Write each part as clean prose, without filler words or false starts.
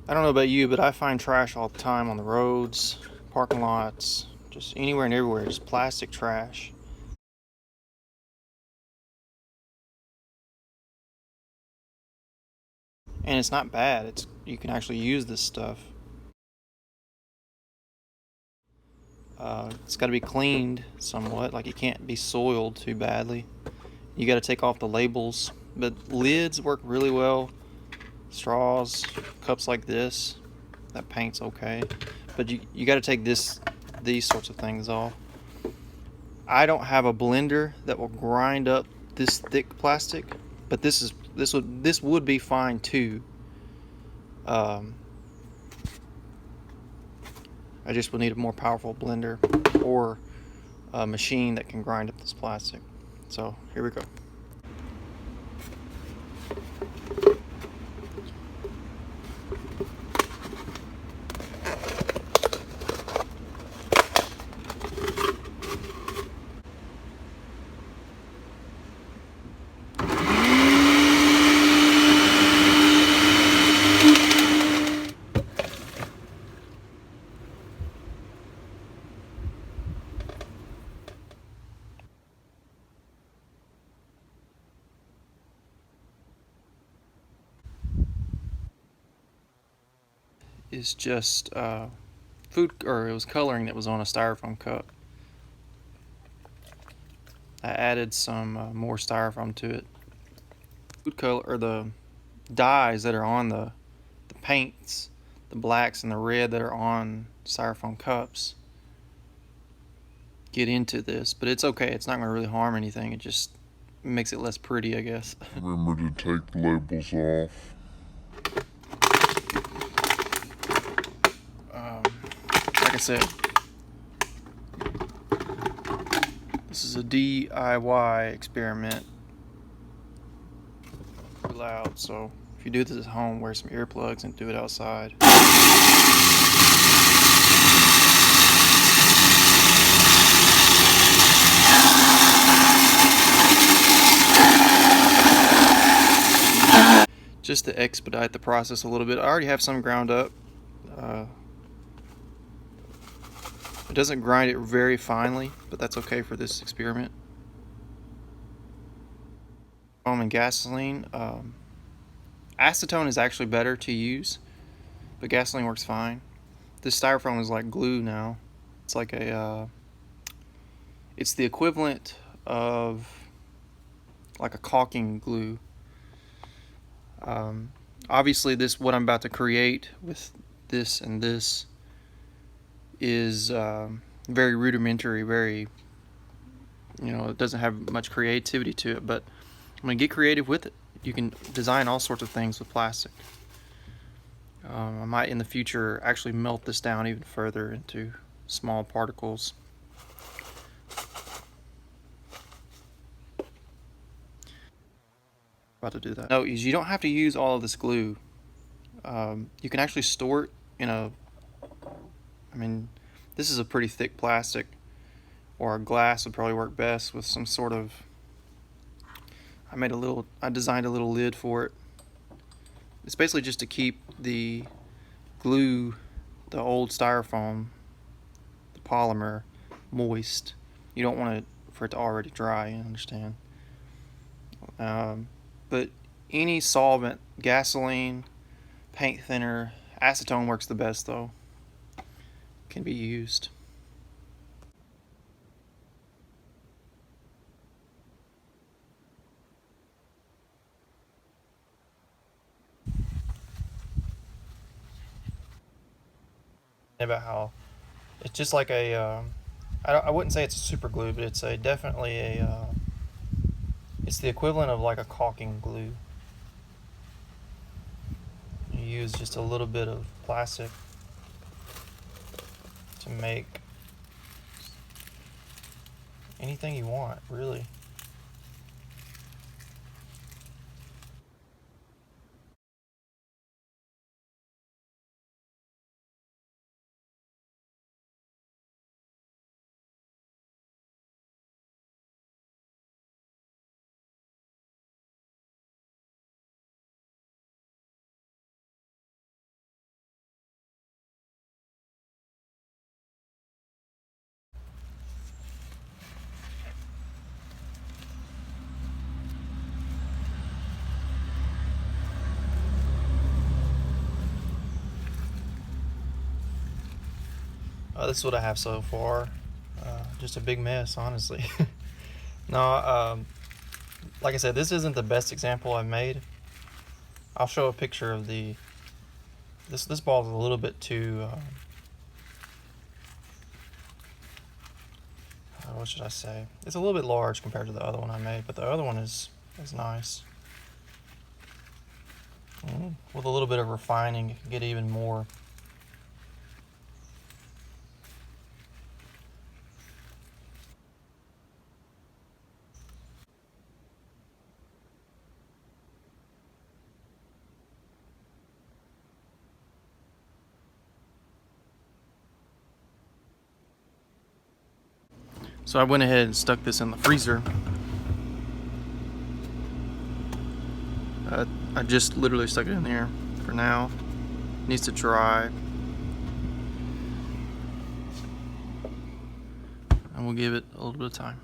I don't know about you, but I find trash all the time on the roads, parking lots, just anywhere and everywhere, just plastic trash. And it's not bad. You can actually use this stuff. It's got to be cleaned somewhat, like it can't be soiled too badly. You got to take off the labels, but lids work really well. Straws, cups like this, that paint's okay, but you got to take these sorts of things off. I don't have a blender that will grind up this thick plastic, but this would be fine too. Um, I just would need a more powerful blender or a machine that can grind up this plastic. So here we go. Is just food, or it was coloring that was on a styrofoam cup. I added some more styrofoam to it. Food color, or the dyes that are on the paints, the blacks and the red that are on styrofoam cups, get into this, but it's okay. It's not going to really harm anything. It just makes it less pretty, I guess. Remember to take the labels off. Like I said, this is a DIY experiment. Too loud, so if you do this at home, wear some earplugs and do it outside. Just to expedite the process a little bit, I already have some ground up. It doesn't grind it very finely, but that's okay for this experiment. Foam and gasoline. Acetone is actually better to use, but gasoline works fine. This styrofoam is like glue now. It's like it's the equivalent of like a caulking glue. Obviously, what I'm about to create with this and this is very rudimentary, very, it doesn't have much creativity to it, but I'm going to get creative with it. You can design all sorts of things with plastic. I might in the future actually melt this down even further into small particles. About to do that. No, you don't have to use all of this glue. You can actually store it in I mean, this is a pretty thick plastic, or a glass would probably work best with some sort of, I designed a little lid for it. It's basically just to keep the glue, the old styrofoam, the polymer, moist. You don't want it for it to already dry, you understand. But any solvent, gasoline, paint thinner, acetone works the best though, can be used. About how it's just like I wouldn't say it's a super glue, but it's definitely it's the equivalent of like a caulking glue. You use just a little bit of plastic to make anything you want, really. This is what I have so far. Just a big mess, honestly. No, like I said, this isn't the best example I've made. I'll show a picture of this ball is a little bit too, what should I say? It's a little bit large compared to the other one I made, but the other one is nice. With a little bit of refining, it can get even more. So I went ahead and stuck this in the freezer. I just literally stuck it in there for now. It needs to dry. And we'll give it a little bit of time.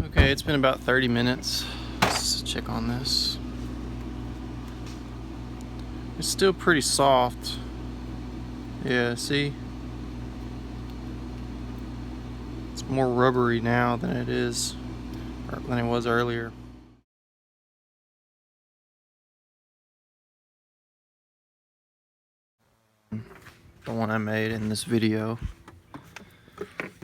Okay, it's been about 30 minutes. Let's check on this. It's still pretty soft. Yeah, see? It's more rubbery now than it is, or than it was earlier. The one I made in this video.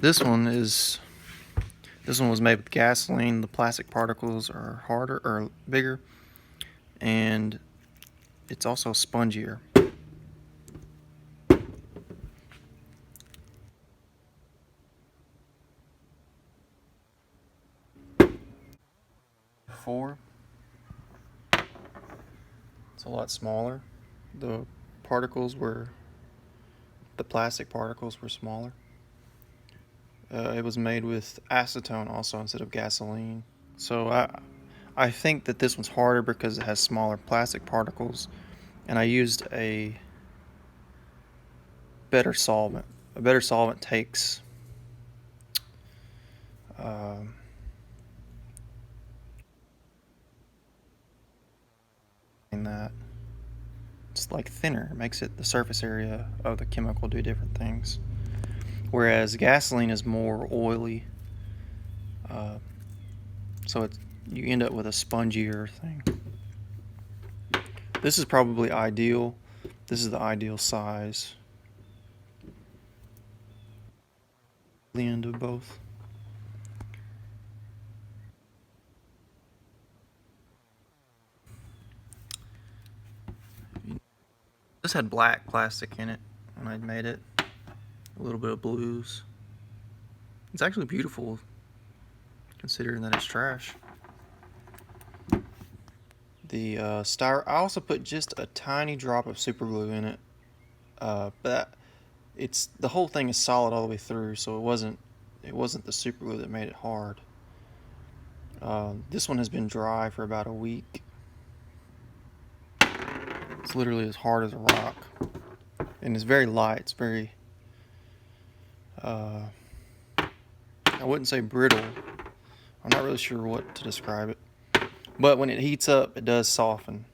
This one was made with gasoline. The plastic particles are harder or bigger, and it's also spongier. Before, it's a lot smaller. The plastic particles were smaller. It was made with acetone also instead of gasoline. So I think that this one's harder because it has smaller plastic particles, and I used a better solvent. A better solvent takes in that it's like thinner. It makes it the surface area of the chemical do different things. Whereas gasoline is more oily, so you end up with a spongier thing. This is probably ideal. This is the ideal size. The end of both. This had black plastic in it when I made it. A little bit of blues. It's actually beautiful, considering that it's trash. The I also put just a tiny drop of super glue in it, but the whole thing is solid all the way through, so it wasn't the super glue that made it hard. This one has been dry for about a week. It's literally as hard as a rock, and it's very light. It's very I wouldn't say brittle. I'm not really sure what to describe it. But when it heats up, it does soften.